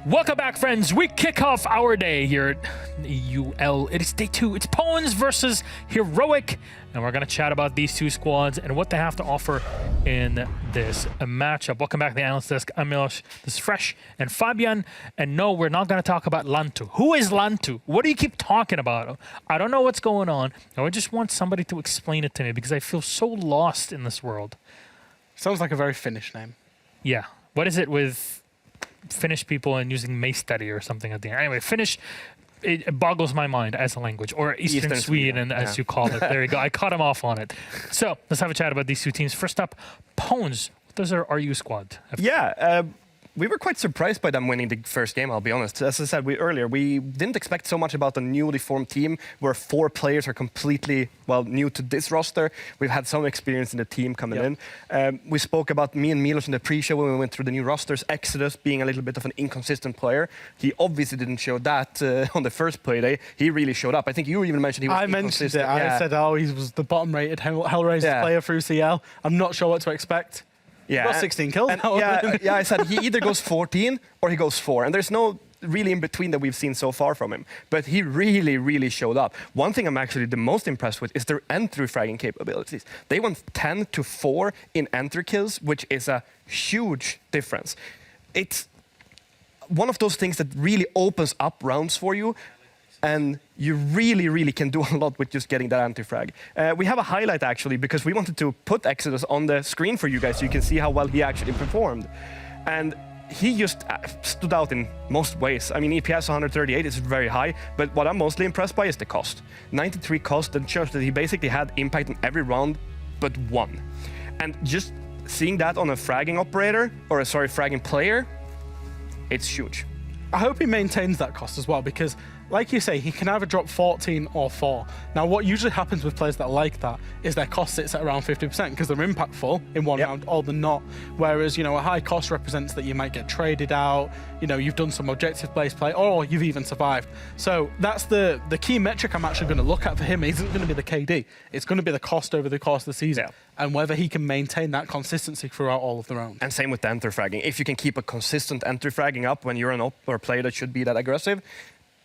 Welcome back, friends. We kick off our day here at UL. It is day 2. It's Pawns versus Heroic, and we're going to chat about these two squads and what they have to offer in this matchup. Welcome back to the Analyst Desk. I'm Milos. This is Fresh and Fabian. And no, we're not going to talk about Lantu. Who is Lantu? What do you keep talking about? I don't know what's going on. I just want somebody to explain it to me because I feel so lost in this world. Sounds like a very Finnish name. Yeah. What is it with Finnish people and using Maisteri or something at the end? Anyway, Finnish, it boggles my mind as a language, or Eastern Sweden, as you call it. There you go. I caught him off on it. So let's have a chat about these two teams. First up, Pawns. What does our RU squad have? Yeah, we were quite surprised by them winning the first game, I'll be honest. As I said earlier, we didn't expect so much about the newly formed team where 4 players are completely, new to this roster. We've had some experience in the team coming in. We spoke about me and Milos in the pre-show when we went through the new rosters. Exodus being a little bit of an inconsistent player. He obviously didn't show that on the first Playday. He really showed up. I think you even mentioned he was inconsistent. I mentioned it. I said, oh, he was the bottom-rated Hellraiser player through CL. I'm not sure what to expect. Yeah, got 16 kills. I said he either goes 14 or he goes 4, and there's no really in between that we've seen so far from him. But he really, really showed up. One thing I'm actually the most impressed with is their entry fragging capabilities. They went 10 to 4 in entry kills, which is a huge difference. It's one of those things that really opens up rounds for you. And you really, really can do a lot with just getting that anti-frag. We have a highlight, actually, because we wanted to put Exodus on the screen for you guys so you can see how well he actually performed. And he just stood out in most ways. I mean, EPS 138 is very high, but what I'm mostly impressed by is the cost. 93 cost, that shows that he basically had impact in every round but 1. And just seeing that on a fragging operator, or a, fragging player, it's huge. I hope he maintains that cost as well, because like you say, he can either drop 14 or 4. Now, what usually happens with players that are like that is their cost sits at around 50% because they're impactful in one round or they're not. Whereas, a high cost represents that you might get traded out, you've done some objective-based play, or you've even survived. So that's the key metric I'm actually going to look at for him. It isn't going to be the KD. It's going to be the cost over the course of the season and whether he can maintain that consistency throughout all of the rounds. And same with the entry fragging. If you can keep a consistent entry fragging up when you're an op or player that should be that aggressive,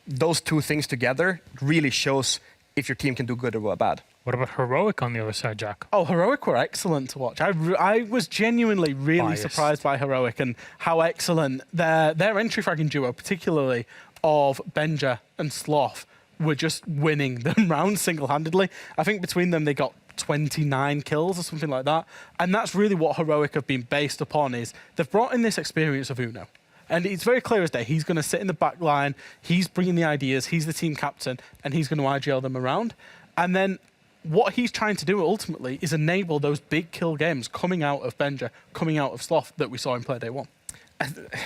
those two things together really shows if your team can do good or bad. What about Heroic on the other side, Jack? Oh, Heroic were excellent to watch. I was genuinely really surprised by Heroic and how excellent their entry fragging duo, particularly of Benja and Sloth, were just winning them rounds single-handedly. I think between them they got 29 kills or something like that. And that's really what Heroic have been based upon, is they've brought in this experience of Uno. And it's very clear as day, he's going to sit in the back line, he's bringing the ideas, he's the team captain, and he's going to IGL them around. And then what he's trying to do ultimately is enable those big kill games coming out of Benja, coming out of Sloth that we saw in Playday 1.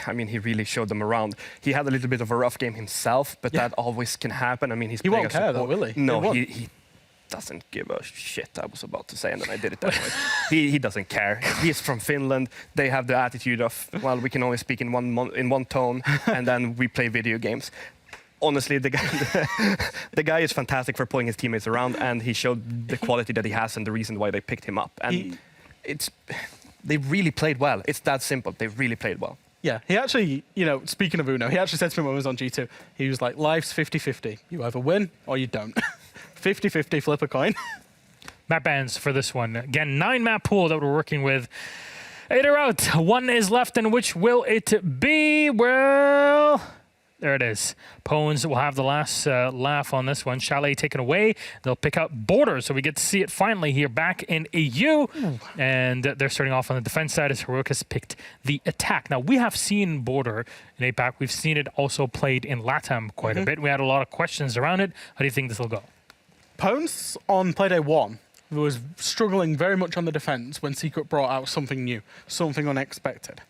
I mean, he really showed them around. He had a little bit of a rough game himself, but that always can happen. I mean, he won't care though, will he? No, he doesn't give a shit, I was about to say, and then I did it that way. He doesn't care. He's from Finland. They have the attitude of, well, we can only speak in one tone, and then we play video games. Honestly, the guy is fantastic for pulling his teammates around, and he showed the quality that he has and the reason why they picked him up. And they really played well. It's that simple. They really played well. Yeah, he actually, speaking of Uno, he actually said to me when I was on G2, he was like, life's 50-50. You either win or you don't. 50-50, flip a coin. Map bans for this one. Again, 9-map pool that we're working with. 8 are out. 1 is left, and which will it be? Well, there it is. Pawns will have the last laugh on this one. Chalet taken away. They'll pick out Border, so we get to see it finally here back in EU. And they're starting off on the defense side as Heroic has picked the attack. Now, we have seen Border in APAC. We've seen it also played in LATAM quite a bit. We had a lot of questions around it. How do you think this will go? Pawns on Playday 1 was struggling very much on the defense when Secret brought out something new, something unexpected.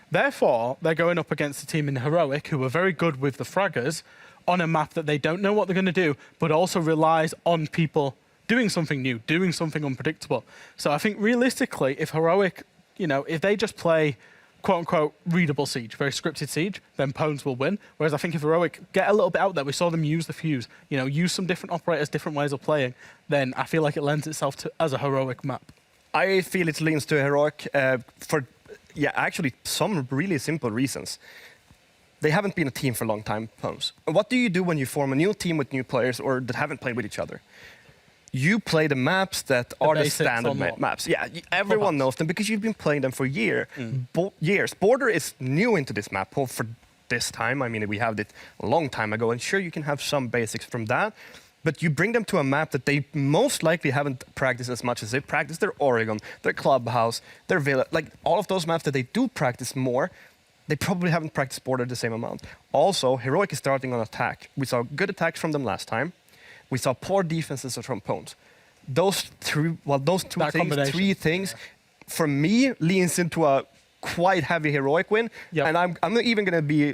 Therefore, they're going up against a team in Heroic who are very good with the fraggers on a map that they don't know what they're going to do, but also relies on people doing something new, doing something unpredictable. So I think realistically, if Heroic, if they just play quote-unquote readable Siege, very scripted Siege, then Pawns will win. Whereas I think if Heroic get a little bit out there, we saw them use the fuse, use some different operators, different ways of playing, then I feel like it lends itself to as a Heroic map. I feel it leans to Heroic for actually some really simple reasons. they haven't been a team for a long time, Pons. What do you do when you form a new team with new players or that haven't played with each other? You play the maps that are the standard maps. Yeah, everyone knows them because you've been playing them for years. Border is new into this map for this time. I mean, we had it a long time ago, and sure, you can have some basics from that, but you bring them to a map that they most likely haven't practiced as much as they practice their Oregon, their Clubhouse, their Villa, like all of those maps that they do practice more, they probably haven't practiced Border the same amount. Also, Heroic is starting on attack. We saw good attacks from them last time. We saw poor defenses from Pons. Those three things, for me, leans into a quite heavy Heroic win. Yep. And I'm not even going to be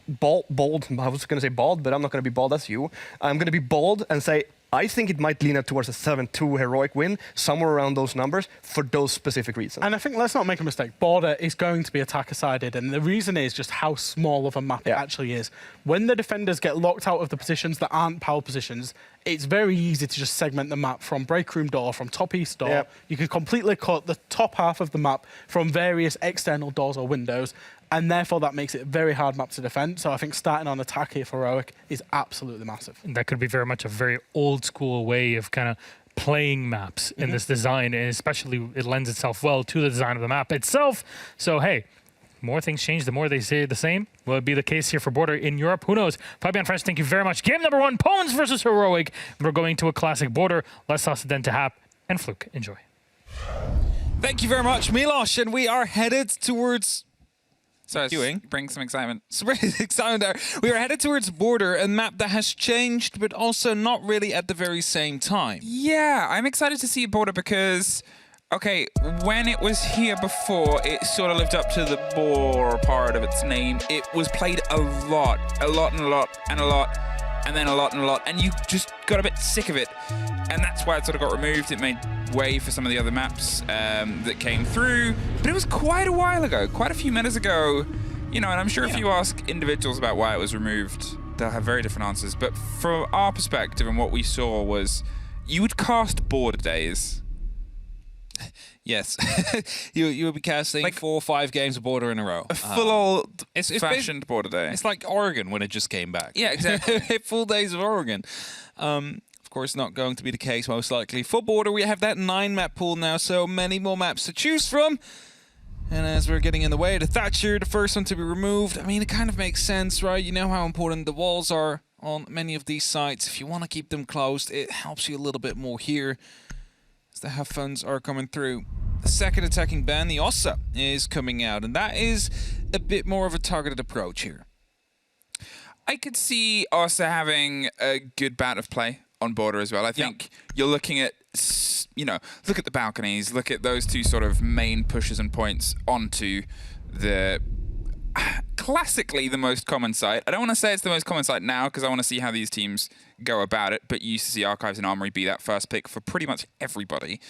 bold. I was going to say bald, but I'm not going to be bold as you. I'm going to be bold and say I think it might lean up towards a 7-2 Heroic win, somewhere around those numbers, for those specific reasons. And I think, let's not make a mistake, Border is going to be attacker-sided, and the reason is just how small of a map it actually is. When the defenders get locked out of the positions that aren't power positions, it's very easy to just segment the map from break room door, from top east door. Yep. You can completely cut the top half of the map from various external doors or windows, and therefore that makes it a very hard map to defend. So I think starting on attack here for Heroic is absolutely massive. That could be very much a very old school way of kind of playing maps in this design, and especially it lends itself well to the design of the map itself. So hey, more things change, the more they stay the same. Will it be the case here for Border in Europe? Who knows? Fabian Fresh, thank you very much. Game number 1, Pons versus Heroic. We're going to a classic Border. Let's toss it then to Hap and Fluke. Enjoy. Thank you very much, Milos. And we are headed towards... So bring some excitement. Excitement there. We are headed towards Border, a map that has changed, but also not really at the very same time. Yeah, I'm excited to see Border because... Okay, when it was here before, it sort of lived up to the Boar part of its name. It was played a lot, and a lot, and then a lot, and you just got a bit sick of it. And that's why it sort of got removed. It made way for some of the other maps that came through. But it was quite a while ago, quite a few minutes ago. You know, and I'm sure if you ask individuals about why it was removed, they'll have very different answers. But from our perspective and what we saw was, you would cast Border days. Yes, you would be casting like 4 or 5 games of Border in a row. A full old-fashioned Border day. It's like Oregon when it just came back. Yeah, exactly. Full days of Oregon. Of course, not going to be the case most likely. For Border, we have that 9-map pool now, so many more maps to choose from. And as we're getting in the way, the Thatcher, the first one to be removed. I mean, it kind of makes sense, right? You know how important the walls are on many of these sites. If you want to keep them closed, it helps you a little bit more here. The have funds are coming through. The second attacking ban, the Ossa, is coming out, and that is a bit more of a targeted approach here. I could see Ossa having a good bout of play on Border as well. I think you're looking at, you know, look at the balconies, look at those 2 sort of main pushes and points onto the classically the most common site. I don't want to say it's the most common site now because I want to see how these teams go about it, but you used to see Archives and Armory be that first pick for pretty much everybody.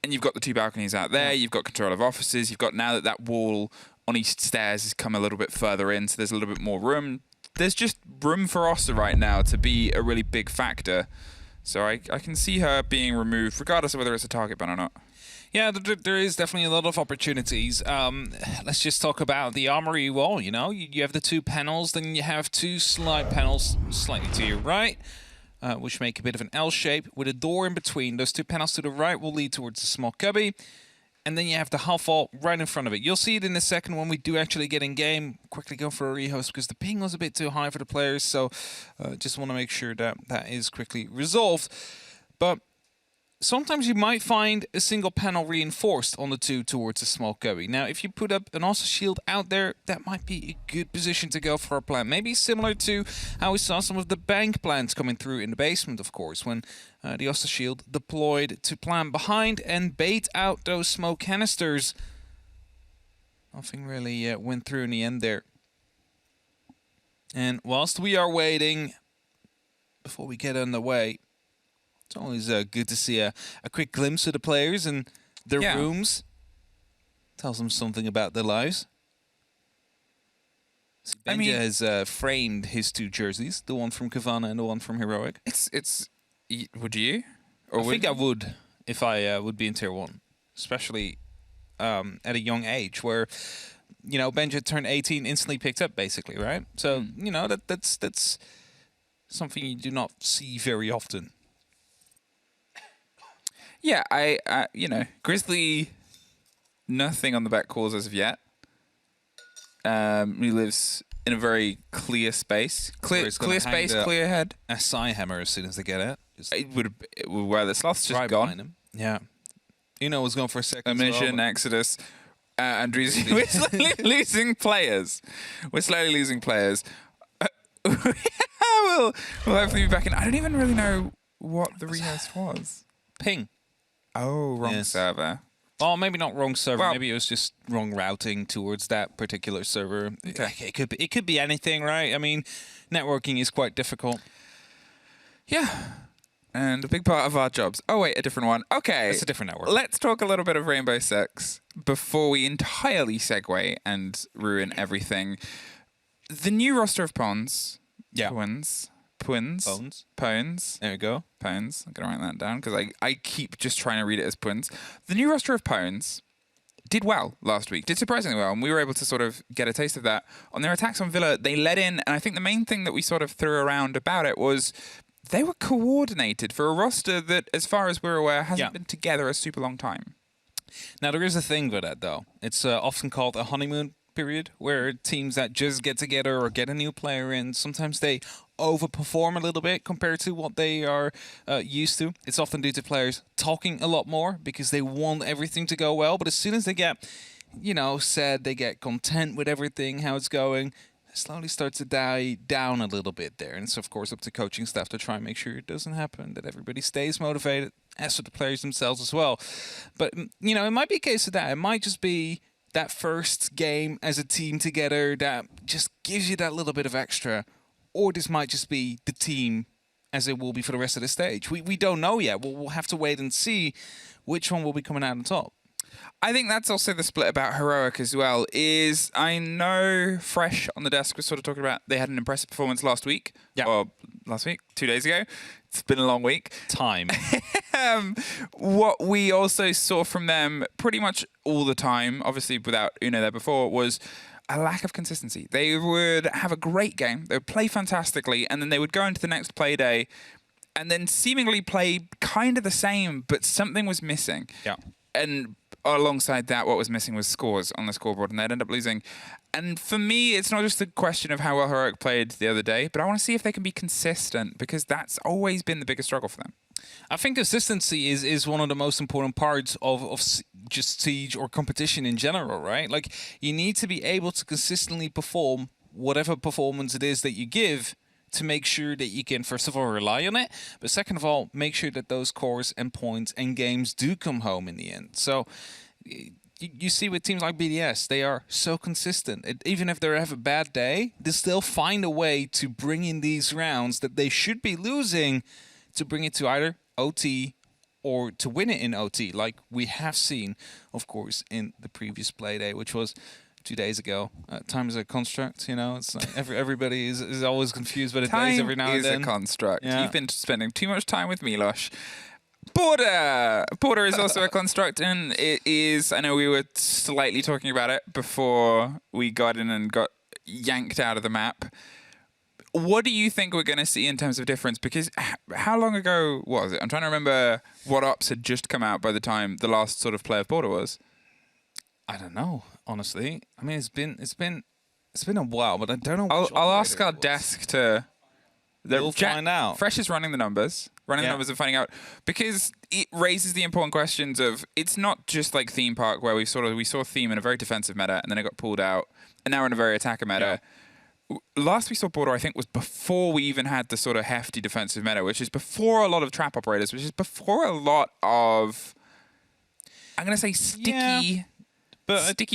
And you've got the 2 balconies out there, you've got control of offices, you've got now that wall on East Stairs has come a little bit further in, so there's a little bit more room. There's just room for Ossa right now to be a really big factor. So I can see her being removed, regardless of whether it's a target ban or not. Yeah, there is definitely a lot of opportunities. Let's just talk about the Armory wall, you know. You have the 2 panels, then you have 2 slide panels slightly to your right, which make a bit of an L shape with a door in between. Those 2 panels to the right will lead towards a small cubby. And then you have the half wall right in front of it. You'll see it in a second when we do actually get in game. Quickly go for a rehost because the ping was a bit too high for the players. So just want to make sure that that is quickly resolved. But sometimes you might find a single panel reinforced on the 2 towards a small cubby. Now, if you put up an Ossa shield out there, that might be a good position to go for a plan. Maybe similar to how we saw some of the bank plans coming through in the basement, of course, when the Ossa shield deployed to plan behind and bait out those smoke canisters. Nothing really went through in the end there. And whilst we are waiting, before we get underway, it's always good to see a quick glimpse of the players and their rooms. Tells them something about their lives. So Benja has framed his 2 jerseys, the one from Kavana and the one from Heroic. Would you? Or I think I would if I would be in Tier 1. Especially at a young age where you know, Benja turned 18, instantly picked up, basically, right? So, you know, that's something you do not see very often. Yeah, I you know, Grizzly, nothing on the back calls as of yet. He lives in a very clear space. Clear space, clear head. A SI hammer as soon as they get it. It would where the sloth's just Right gone. behind him. Yeah. Uno was going for a second. Omission, Exodus. Andrews, we're slowly losing players. We're slowly losing players. We'll hopefully be back in. I don't even really know what the rehost was. Ping. Oh, wrong server. Oh, maybe not wrong server. Well, maybe it was just wrong routing towards that particular server. Okay. It could be anything, right? I mean, networking is quite difficult. Yeah. And a big part of our jobs. Oh, wait, a different one. Okay. It's a different network. Let's talk a little bit of Rainbow Six before we entirely segue and ruin everything. The new roster of Pawns. Yeah. Pawns. There we go. Pawns. I'm going to write that down because I keep just trying to read it as Pawns. The new roster of Pawns did well last week. Did surprisingly well. And we were able to sort of get a taste of that. On their attacks on Villa, they led in. And I think the main thing that we sort of threw around about it was they were coordinated for a roster that, as far as we're aware, hasn't been together a super long time. Now, there is a thing with that, though. It's often called a honeymoon period, where teams that just get together or get a new player in, sometimes they overperform a little bit compared to what they are used to. It's often due to players talking a lot more because they want everything to go well. But as soon as they get, you know, said they get content with everything, how it's going, it slowly starts to die down a little bit there. And it's, of course, up to coaching staff to try and make sure it doesn't happen, that everybody stays motivated, as for the players themselves as well. But, you know, it might be a case of that. It might just be that first game as a team together that just gives you that little bit of extra. Or this might just be the team as it will be for the rest of the stage. We don't know yet. We'll have to wait and see which one will be coming out on top. I think that's also the split about Heroic as well, is I know Fresh on the desk was sort of talking about they had an impressive performance last week. Yeah. Or last week, 2 days ago. It's been a long week. Time. What we also saw from them pretty much all the time, obviously without Uno there before, was a lack of consistency. They would have a great game, they would play fantastically, and then they would go into the next Playday and then seemingly play kind of the same, but something was missing. Yeah. And alongside that, what was missing was scores on the scoreboard, and they'd end up losing. And for me, it's not just a question of how well Heroic played the other day, but I want to see if they can be consistent, because that's always been the biggest struggle for them. I think consistency is one of the most important parts of just Siege or competition in general, right? Like, you need to be able to consistently perform whatever performance it is that you give to make sure that you can, first of all, rely on it, but second of all, make sure that those cores and points and games do come home in the end. So you see with teams like BDS, they are so consistent. Even if they have a bad day, they still find a way to bring in these rounds that they should be losing to bring it to either OT or to win it in OT, like we have seen, of course, in the previous Playday, which was 2 days ago. Time is a construct, you know. It's like everybody is always confused by the days every now and then. Time is a construct. Yeah. You've been spending too much time with Milosh. Border is also a construct, and it is. I know we were slightly talking about it before we got in and got yanked out of the map. What do you think we're going to see in terms of difference? Because how long ago was it? I'm trying to remember what ops had just come out by the time the last sort of play of Border was. I don't know, honestly. I mean, it's been a while, but I don't know. I'll ask our desk to. We'll find out. Fresh is running the numbers, the numbers and finding out, because it raises the important questions of, it's not just like Theme Park where we saw Theme in a very defensive meta and then it got pulled out, and now we're in a very attacker meta. Yeah. Last we saw Border, I think, was before we even had the sort of hefty defensive meta, which is before a lot of trap operators, which is before a lot of, I'm going to say, sticky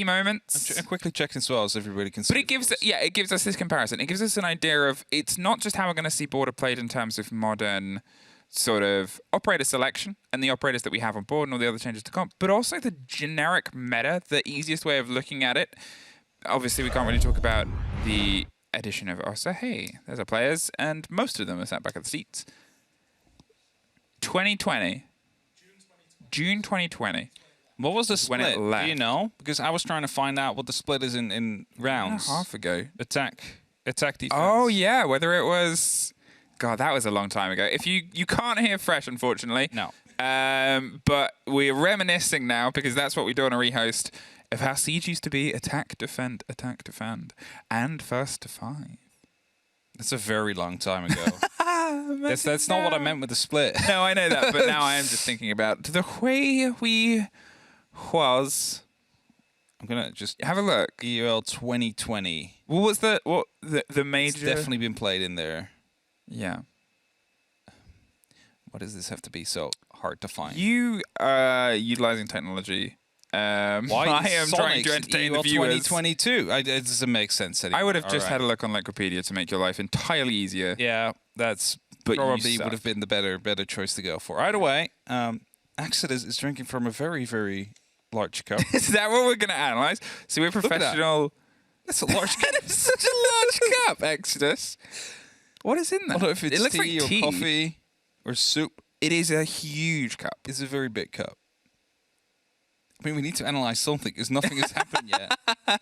moments. I quickly checked as well, so everybody can see. But it gives us this comparison. It gives us an idea of, it's not just how we're going to see Border played in terms of modern sort of operator selection and the operators that we have on board and all the other changes to comp, but also the generic meta, the easiest way of looking at it. Obviously, we can't really talk about the addition of Osa. Hey, there's our players, and most of them are sat back at the seats. 2020. June 2020. What was the when split? it left. Do you know? Because I was trying to find out what the split is in rounds. Half ago. Attack defense. Oh yeah, whether it was, God, that was a long time ago. If you can't hear Fresh, unfortunately. No. But we're reminiscing now because that's what we do on a rehost of how Siege used to be: attack, defend, and first to 5. That's a very long time ago. that's not what I meant with the split. No, I know that, but now I am just thinking about the way we was. I'm gonna just Have a look. EUL 2020. What was the It's major? definitely been played in there. Yeah. Why does this have to be so hard to find? You are utilizing technology. Why I am trying to Sonics entertain EUL the viewers. 2022. It doesn't make sense anymore. I would have just All had a look on Wikipedia to make your life entirely easier. Yeah, that's But you probably suck. would have been the better choice to go for. Either way, Exodus is drinking from a very, very large cup. Is that what we're going to analyze? So we're at that. professional. That's a large cup. It's such a large cup, Exodus. What is in I there? don't know if it's it looks tea like or tea. coffee or soup. It is a huge cup. It's a very big cup. I mean, we need to analyze something because nothing has happened yet.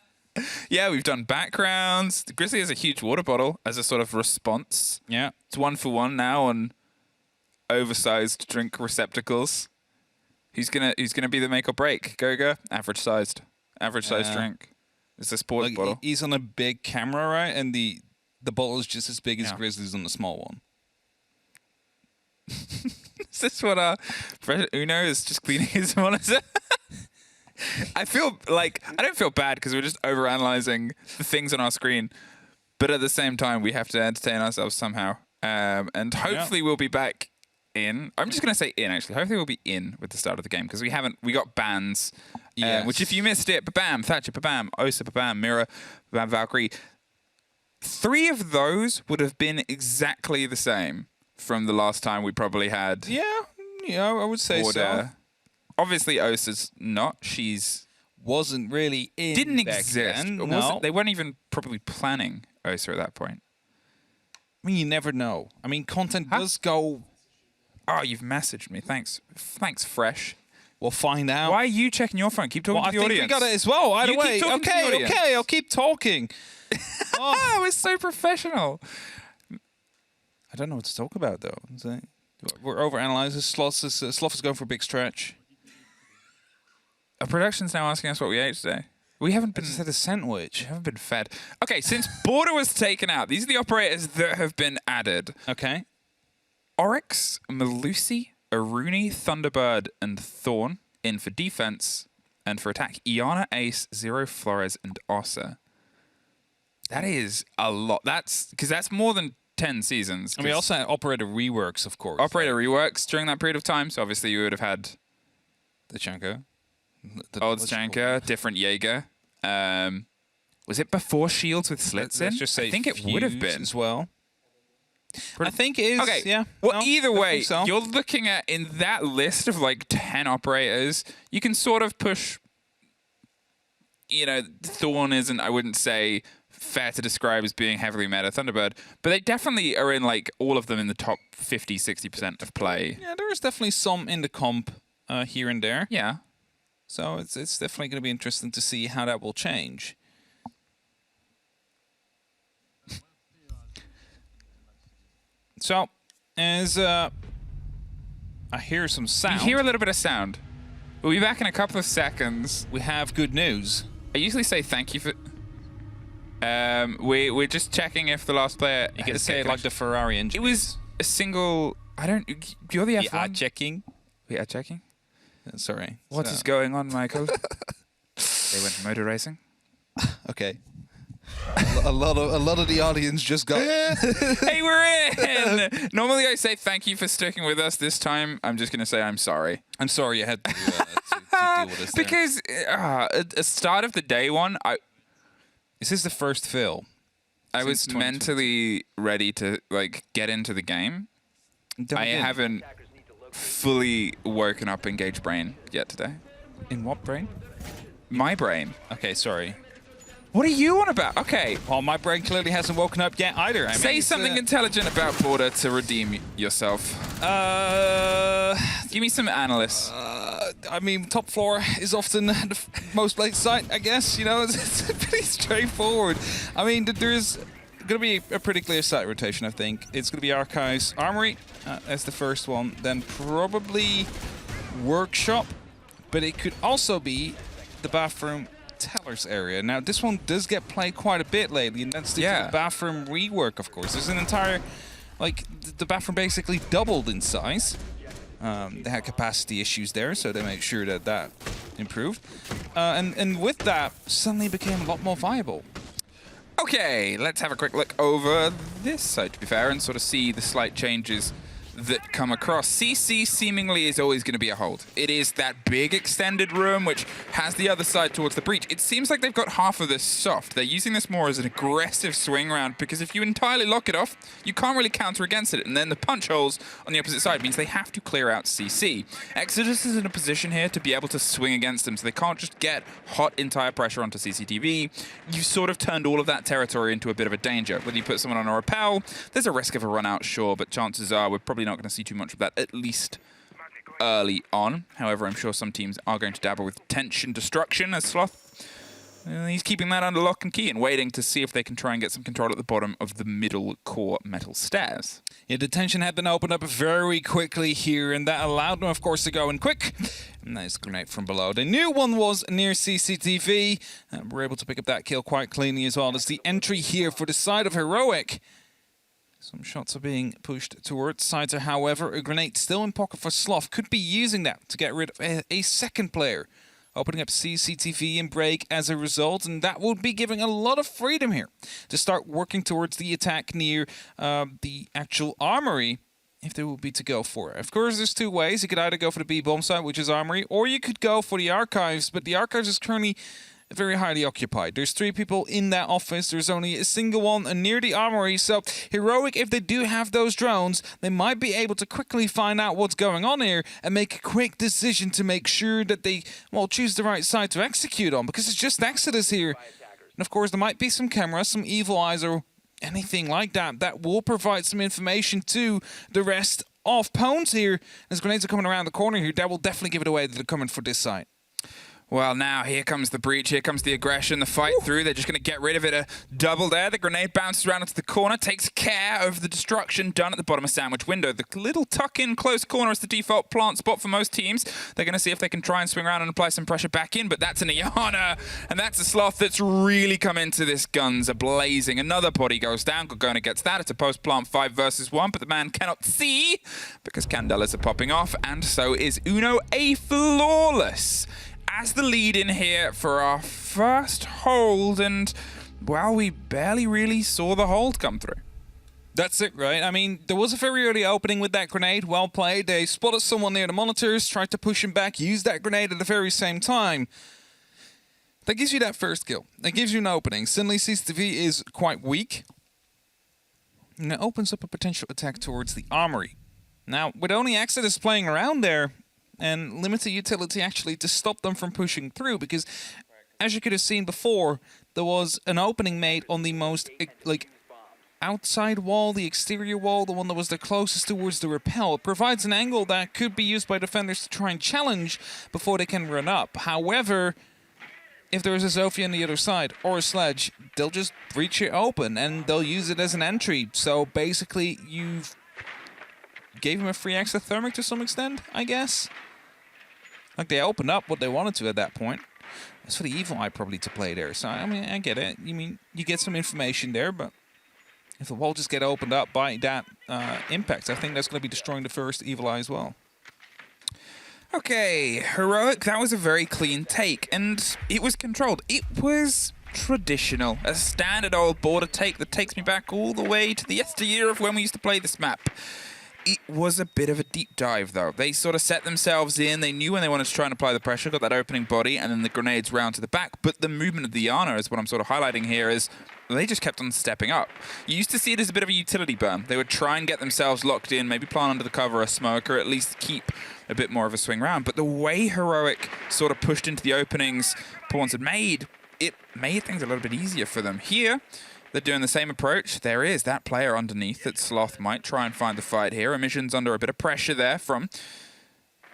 Yeah, we've done backgrounds. The Grizzly has a huge water bottle as a sort of response. Yeah. It's 1 for 1 now on oversized drink receptacles. Who's gonna be the make or break? Goga, average sized drink. It's a sports Like, bottle. he's on a big camera, right? And the bottle is just as big as Yeah. Grizzly's on the small one. Is this what President Uno is just cleaning his monitor? I don't feel bad because we're just overanalyzing the things on our screen, but at the same time we have to entertain ourselves somehow. And hopefully we'll be back in. I'm just gonna say in actually. Hopefully we'll be in with the start of the game because we got bans. Yes. Which if you missed it, Babam, Thatcher, Babam, Osa, Babam, Mira, Babam, Valkyrie. 3 of those would have been exactly the same from the last time we probably had. Yeah, I would say so. Order. Obviously, Osa's not. She's Wasn't really in. didn't back exist. then, Or no. wasn't- They weren't even probably planning Osa at that point. I mean, you never know. I mean, content does go. Oh, you've messaged me. Thanks, Fresh. We'll find out. Why are you checking your phone? Keep talking Well, to I the think audience. we got it as well. Either You keep way, talking to the audience. okay, I'll keep talking. Oh, we're so professional. I don't know what to talk about though. We're overanalyzing. Sloth is going for a big stretch. Our production's now asking us what we ate today. We haven't I been. just had a sandwich. Haven't been fed. Okay, since Border was taken out, these are the operators that have been added. Okay. Oryx, Malusi, Aruni, Thunderbird, and Thorn in for defense, and for attack, Iana, Ace, Zero, Flores, and Ossa. That is a lot. That's more than 10 seasons. And we also had operator reworks, of course. operator reworks during that period of time. So obviously you would have had The Chanko. Old Janker, different Jaeger. Was it before Shields with slits in? Let's just say I think it would have Fuse been as well. I think it is. Okay. Yeah. Well, No, either I way, think so. you're looking at in that list of like 10 operators, you can sort of push. Thorn isn't, I wouldn't say, fair to describe as being heavily meta Thunderbird, but they definitely are in like all of them in the top 50, 60% of play. Yeah, there is definitely some in the comp here and there. Yeah. So it's definitely going to be interesting to see how that will change. So, as I hear some sound, You hear a little bit of sound. We'll be back in a couple of seconds. we have good news. I usually say thank you for. We're just checking if the last player. You get to say it like the Ferrari engine. It was a single. I don't. You're the F1. We are checking. We are checking. Sorry. What is going on, Michael? They went motor racing. Okay. A lot of the audience just got. Hey, we're in. Normally, I say thank you for sticking with us. This time, I'm just gonna say I'm sorry. I'm sorry you had to deal with this. Because at the start of the day one, Is this the first fill? I Since was mentally ready to like get into the game. I haven't fully woken up Engaged Brain yet today. In what brain? My brain. Okay, sorry. What are you on about? Okay. Well, my brain clearly hasn't woken up yet either. I mean, Say it's, something intelligent about Border to redeem yourself. Give me some analysts. I mean, top floor is often the most played site, I guess. You know, it's pretty straightforward. I mean, there's going to be a pretty clear site rotation, I think. It's going to be Archives, Armory as the first one, then probably Workshop, but it could also be the Bathroom Tellers area. Now, this one does get played quite a bit lately, and that's due to the bathroom rework, of course. There's an entire, like, the bathroom basically doubled in size. They had capacity issues there, so they made sure that that improved. And with that, suddenly became a lot more viable. Okay, let's have a quick look over this side, to be fair, and sort of see the slight changes that come across. CC seemingly is always going to be a hold. It is that big extended room which has the other side towards the breach. It seems like they've got half of this soft. They're using this more as an aggressive swing round because if you entirely lock it off, you can't really counter against it. And then the punch holes on the opposite side means they have to clear out CC. Exodus is in a position here to be able to swing against them, so they can't just get hot entire pressure onto CCTV. You've sort of turned all of that territory into a bit of a danger. Whether you put someone on a rappel, there's a risk of a run out, sure, but chances are we're probably not going to see too much of that, at least early on. However, I'm sure some teams are going to dabble with tension destruction as Sloth. He's keeping that under lock and key and waiting to see if they can try and get some control at the bottom of the middle core metal stairs. Yeah, the tension had been opened up very quickly here, and that allowed them, of course, to go in quick. Nice grenade from below. The new one was near CCTV. We're able to pick up that kill quite cleanly as well. There's the entry here for the side of Heroic. Some shots are being pushed towards Sider, however. A grenade still in pocket for Sloth. Could be using that to get rid of a second player. Opening up CCTV and break as a result, and that will be giving a lot of freedom here to start working towards the attack near the actual armory, if they will be to go for it. Of course, there's two ways. You could either go for the B-bomb site, which is armory, or you could go for the archives, but the archives is currently very highly occupied. There's 3 people in that office. There's only a single one near the armory. So Heroic, if they do have those drones, they might be able to quickly find out what's going on here and make a quick decision to make sure that they, well, choose the right side to execute on, because it's just Exodus here. And of course, there might be some cameras, some evil eyes, or anything like that that will provide some information to the rest of Pwns here. As grenades are coming around the corner here, that will definitely give it away that they're coming for this side. Well, now here comes the breach, here comes the aggression, the fight through. They're just going to get rid of it. A double there. The grenade bounces around into the corner, takes care of the destruction done at the bottom of sandwich window. The little tuck-in close corner is the default plant spot for most teams. They're going to see if they can try and swing around and apply some pressure back in, but that's an Iana, and that's a Sloth that's really come into this. Guns are blazing. Another body goes down. Gorgona gets that. It's a post-plant 5 versus 1, but the man cannot see because candelas are popping off, and so is Uno a flawless. As the lead in here for our first hold, and, well, we barely really saw the hold come through. That's it, right? I mean, there was a very early opening with that grenade. Well played. They spotted someone near the monitors, tried to push him back, used that grenade at the very same time. That gives you that first kill. That gives you an opening. Suddenly, CCTV is quite weak. And it opens up a potential attack towards the armory. Now, with only Exodus playing around there, and limited utility actually to stop them from pushing through, because as you could have seen before, there was an opening made on the most outside wall, the exterior wall, the one that was the closest towards the rappel. It provides an angle that could be used by defenders to try and challenge before they can run up. However, if there is a Zofia on the other side or a sledge, they'll just breach it open and they'll use it as an entry. So basically you've gave him a free exothermic to some extent, I guess. Like, they opened up what they wanted to at that point. It's for the evil eye probably to play there. So, I mean, I get it. You mean, you get some information there, but if the wall just get opened up by that impact, I think that's going to be destroying the first evil eye as well. Okay, Heroic, that was a very clean take, and it was controlled. It was traditional, a standard old border take that takes me back all the way to the yesteryear of when we used to play this map. It was a bit of a deep dive, though. They sort of set themselves in. They knew when they wanted to try and apply the pressure, got that opening body, and then the grenades round to the back. But the movement of the Iana is what I'm sort of highlighting here is they just kept on stepping up. You used to see it as a bit of a utility burn. They would try and get themselves locked in, maybe plant under the cover a smoke, or at least keep a bit more of a swing round. But the way Heroic sort of pushed into the openings Pawns had made, it made things a little bit easier for them. Here, they're doing the same approach. There is that player underneath that Sloth might try and find the fight here. Emission's under a bit of pressure there from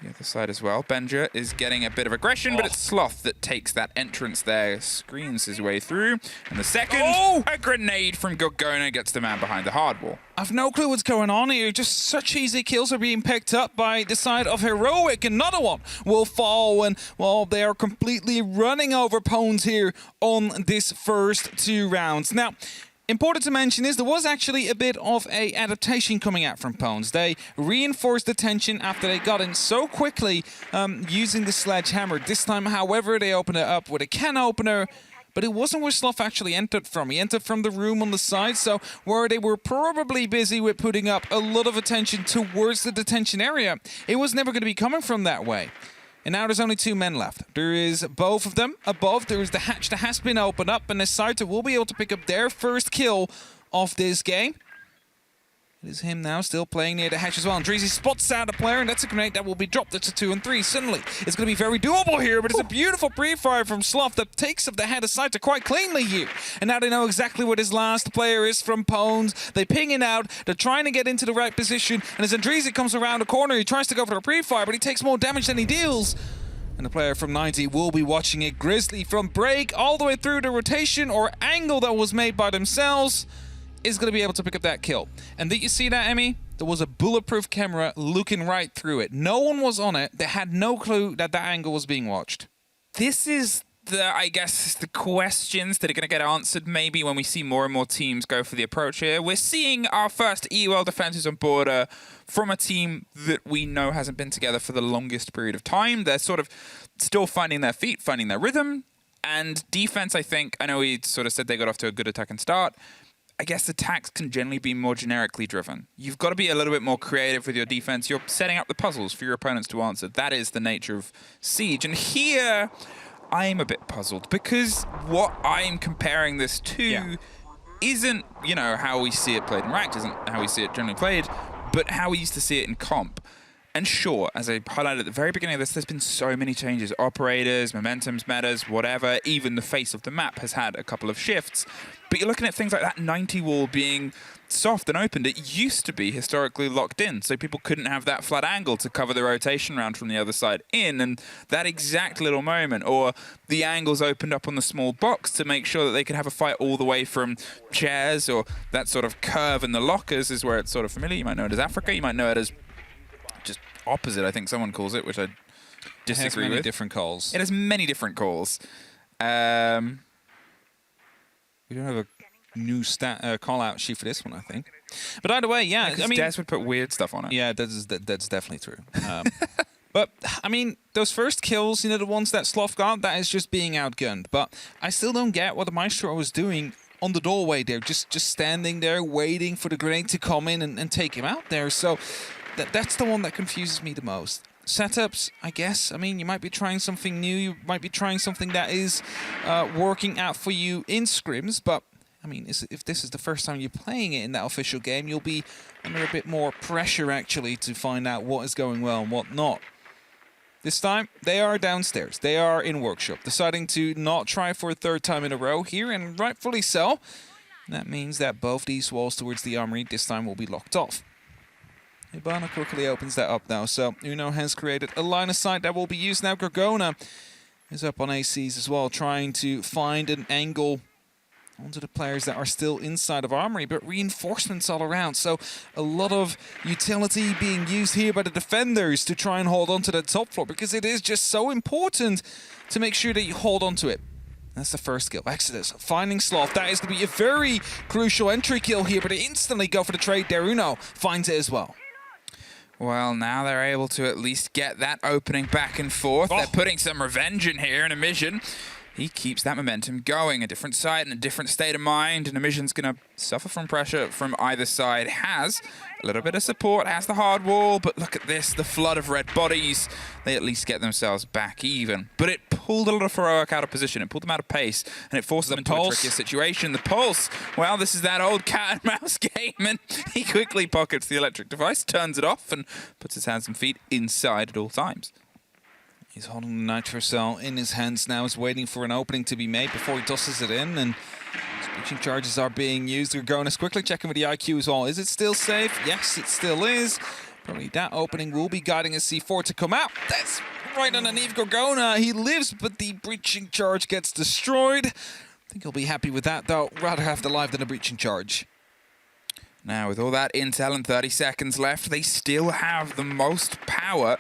The other side as well. Benja is getting a bit of aggression, but it's Sloth that takes that entrance there, screens his way through. And the second, a grenade from Gorgona gets the man behind the hard wall. I've no clue what's going on here. Just such easy kills are being picked up by the side of Heroic. Another one will fall, and well, they are completely running over Pwns here on this first 2 rounds. Now, important to mention is there was actually a bit of a adaptation coming out from Pwns. They reinforced the tension after they got in so quickly using the sledgehammer. This time, however, they opened it up with a can opener, but it wasn't where Sloth actually entered from. He entered from the room on the side, so where they were probably busy with putting up a lot of attention towards the detention area, it was never going to be coming from that way. And now there's only 2 men left. There is both of them above. There is the hatch that has been opened up, and Asita will be able to pick up their first kill of this game. It is him now, still playing near the hatch as well. And Dreezy spots out a player, and that's a grenade that will be dropped. It's a 2 and 3. Suddenly, it's going to be very doable here, but it's a beautiful pre-fire from Sloth that takes up the head of Asita quite cleanly here. And now they know exactly where this last player is from Pwns. They ping it out. They're trying to get into the right position. And as Andreezy comes around the corner, he tries to go for the pre-fire, but he takes more damage than he deals. And the player from 90 will be watching it. Grizzly from break all the way through the rotation or angle that was made by themselves is going to be able to pick up that kill. And did you see that, Emmy? There was a bulletproof camera looking right through it. No one was on it. They had no clue that that angle was being watched. This is I guess, the questions that are going to get answered maybe when we see more and more teams go for the approach here. We're seeing our first EUL defenses on border from a team that we know hasn't been together for the longest period of time. They're sort of still finding their feet, finding their rhythm. And defense, I think, I know we sort of said they got off to a good attacking start. I guess attacks can generally be more generically driven. You've got to be a little bit more creative with your defense. You're setting up the puzzles for your opponents to answer. That is the nature of Siege. And here, I'm a bit puzzled because what I'm comparing this to isn't, you know, how we see it played in ranked, isn't how we see it generally played, but how we used to see it in comp. And sure, as I highlighted at the very beginning of this, there's been so many changes. Operators, momentums, metas, whatever. Even the face of the map has had a couple of shifts. But you're looking at things like that 90 wall being soft and opened. It used to be historically locked in, so people couldn't have that flat angle to cover the rotation round from the other side in. And that exact little moment, or the angles opened up on the small box to make sure that they could have a fight all the way from chairs, or that sort of curve in the lockers is where it's sort of familiar. You might know it as Africa, you might know it as just opposite, I think someone calls it, which I disagree with. It has many different calls. It has many different calls. We don't have a new call-out sheet for this one, I think. But either way, yeah. I mean, Des would put weird stuff on it. Yeah, that's definitely true. But, I mean, those first kills, you know, the ones that Sloth got, that is just being outgunned. But I still don't get what the Maestro was doing on the doorway there, just standing there waiting for the grenade to come in and take him out there. So that's the one that confuses me the most. Setups, I guess. I mean, you might be trying something new. You might be trying something that is working out for you in scrims. But, I mean, if this is the first time you're playing it in that official game, you'll be under a bit more pressure, actually, to find out what is going well and what not. This time, they are downstairs. They are in workshop, deciding to not try for a third time in a row here, and rightfully so. That means that both these walls towards the armory this time will be locked off. Ibana quickly opens that up now, so Uno has created a line of sight that will be used now. Gorgona is up on ACs as well, trying to find an angle onto the players that are still inside of Armory, but reinforcements all around. So a lot of utility being used here by the defenders to try and hold on to that top floor, because it is just so important to make sure that you hold on to it. That's the first kill. Exodus finding Sloth. That is going to be a very crucial entry kill here, but they instantly go for the trade there. Uno finds it as well. Well, now they're able to at least get that opening back and forth. They're putting some revenge in here, and Amision, he keeps that momentum going. A different side and a different state of mind, and Amision's going to suffer from pressure from either side. Has a little bit of support, has the hard wall, but look at this, the flood of red bodies. They at least get themselves back even. But it pulled a lot of Heroic out of position. It pulled them out of pace, and it forces them into a trickier situation. The Pulse, well, this is that old cat and mouse game, and he quickly pockets the electric device, turns it off, and puts his hands and feet inside at all times. He's holding the nitro cell in his hands now. He's waiting for an opening to be made before he tosses it in, and breaching charges are being used. Gorgona's quickly checking with the IQ as well. Is it still safe? Yes, it still is. Probably that opening will be guiding a C4 to come out. That's right underneath Gorgona. He lives, but the breaching charge gets destroyed. I think he'll be happy with that, though. Rather have the live than a breaching charge. Now, with all that intel and 30 seconds left, they still have the most power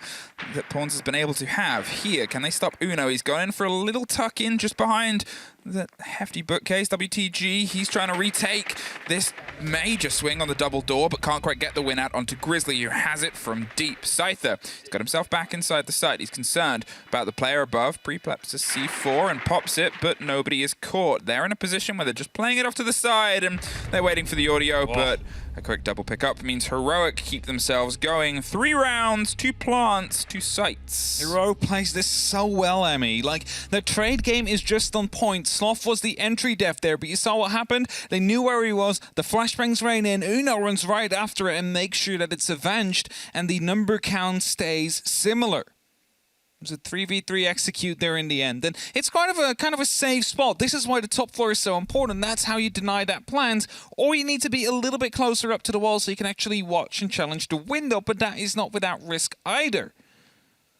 that Pawns has been able to have. Here, can they stop Uno? He's going in for a little tuck in just behind the hefty bookcase. WTG, he's trying to retake this major swing on the double door, but can't quite get the win out onto Grizzly, who has it from deep. Scyther, he's got himself back inside the site. He's concerned about the player above. Prepleps a C4 and pops it, but nobody is caught. They're in a position where they're just playing it off to the side, and they're waiting for the audio, but a quick double pickup means Heroic keep themselves going. 3 rounds, 2 plants, 2 sites. Heroic plays this so well, Emmy. Like, the trade game is just on point. Sloth was the entry def there, but you saw what happened. They knew where he was. The flashbangs rain in. Uno runs right after it and makes sure that it's avenged, and the number count stays similar. It was a 3v3 execute there in the end, and it's kind of a safe spot. This is why the top floor is so important. That's how you deny that plant, or you need to be a little bit closer up to the wall so you can actually watch and challenge the window, but that is not without risk either.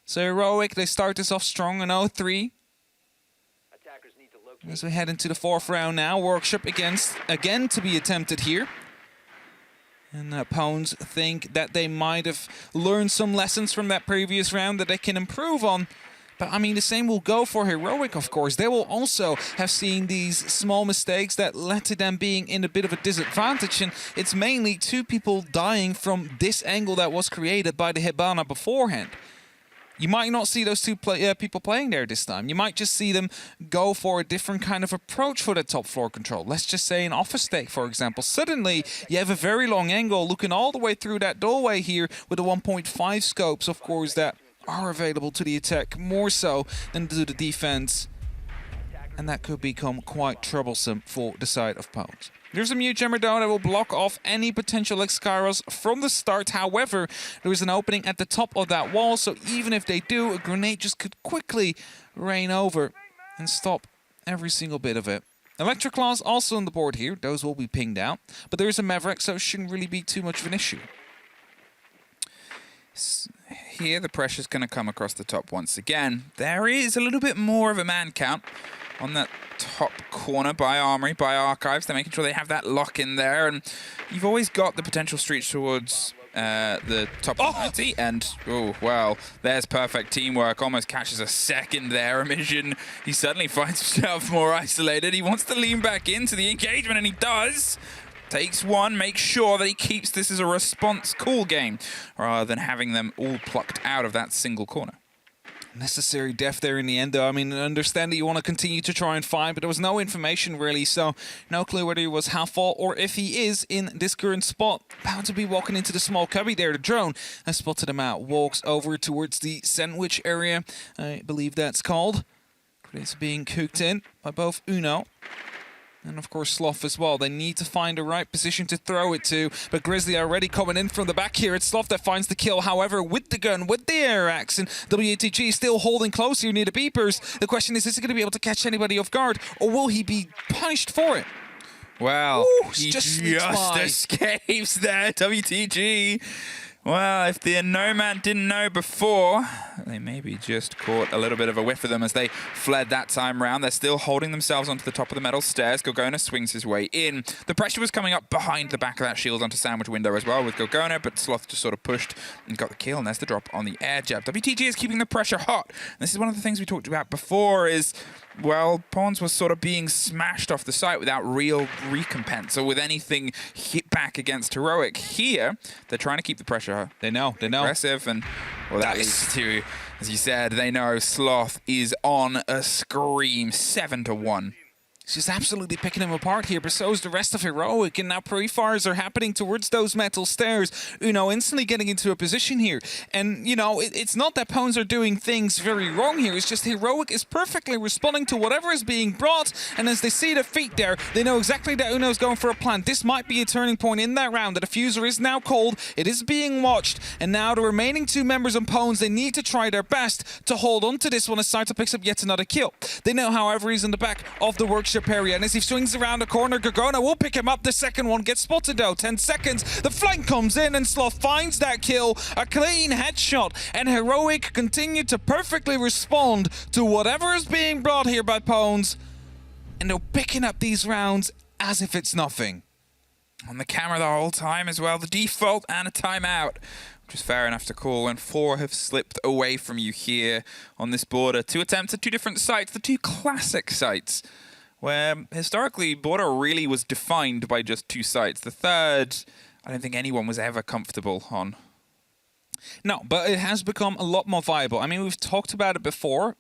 So Heroic, they start this off strong in 0-3. As we head into the 4th round now, Workshop again to be attempted here. And Pawns think that they might have learned some lessons from that previous round that they can improve on. But, I mean, the same will go for Heroic, of course. They will also have seen these small mistakes that led to them being in a bit of a disadvantage. And it's mainly 2 people dying from this angle that was created by the Hibana beforehand. You might not see those 2 people playing there this time. You might just see them go for a different kind of approach for the top floor control. Let's just say an office stake, for example. Suddenly, you have a very long angle looking all the way through that doorway here with the 1.5 scopes, of course, that are available to the attack more so than to the defense. And that could become quite troublesome for the side of Pawns. There's a mute jammer down that will block off any potential Excaros from the start. However, there is an opening at the top of that wall, so even if they do, a grenade just could quickly rain over and stop every single bit of it. Electric Claws also on the board here. Those will be pinged out. But there is a Maverick, so it shouldn't really be too much of an issue. Here, the pressure's going to come across the top once again. There is a little bit more of a man count on that top corner by Armory, by Archives. They're making sure they have that lock in there, and you've always got the potential streaks towards the top of 90, and oh well, there's perfect teamwork. Almost catches a second there. Emission, he suddenly finds himself more isolated. He wants to lean back into the engagement, and he does. Takes one, makes sure that he keeps this as a response cool game, rather than having them all plucked out of that single corner. Necessary death there in the end, though. I mean, I understand that you want to continue to try and find, but there was no information really, so no clue whether he was half-full or if he is in this current spot. Bound to be walking into the small cubby there. The drone has spotted him out. Walks over towards the sandwich area, I believe that's called. It's being cooked in by both Uno and, of course, Sloth as well. They need to find the right position to throw it to, but Grizzly already coming in from the back here. It's Sloth that finds the kill, however, with the gun, with the air axe, and WTG still holding close here near the beepers. The question is he going to be able to catch anybody off guard, or will he be punished for it? Well, Ooh, he just escapes there, WTG. Well, if the Nomad didn't know before, they maybe just caught a little bit of a whiff of them as they fled that time round. They're still holding themselves onto the top of the metal stairs. Gorgona swings his way in. The pressure was coming up behind the back of that shield onto sandwich window as well with Gorgona, but Sloth just sort of pushed and got the kill, and there's the drop on the air jab. WTG is keeping the pressure hot. And this is one of the things we talked about before is, well, Pawns was sort of being smashed off the site without real recompense or with anything hit back against Heroic. Here, they're trying to keep the pressure. They know. Aggressive, and well, that leads to, as you said, they know Sloth is on a scream. 7-1. She's absolutely picking him apart here, but so is the rest of Heroic, and now pre-fires are happening towards those metal stairs. Uno instantly getting into a position here. And, you know, it's not that Pawns are doing things very wrong here, it's just Heroic is perfectly responding to whatever is being brought, and as they see the feet there, they know exactly that Uno's going for a plant. This might be a turning point in that round. The diffuser is now cold, it is being watched, and now the remaining 2 members of Pawns, they need to try their best to hold on to this one as Saito picks up yet another kill. They know, however, he's in the back of the workshop extra parry, and as he swings around the corner, Gorgona will pick him up. The second one gets spotted though. 10 seconds. The flank comes in, and Sloth finds that kill. A clean headshot, and Heroic continue to perfectly respond to whatever is being brought here by Pones, and they're picking up these rounds as if it's nothing. On the camera the whole time as well, the default and a timeout, which is fair enough to call when 4 have slipped away from you here on this border. 2 attempts at 2 different sites, the 2 classic sites, where historically border really was defined by just 2 sites. The third, I don't think anyone was ever comfortable on. No, but it has become a lot more viable. I mean, we've talked about it before.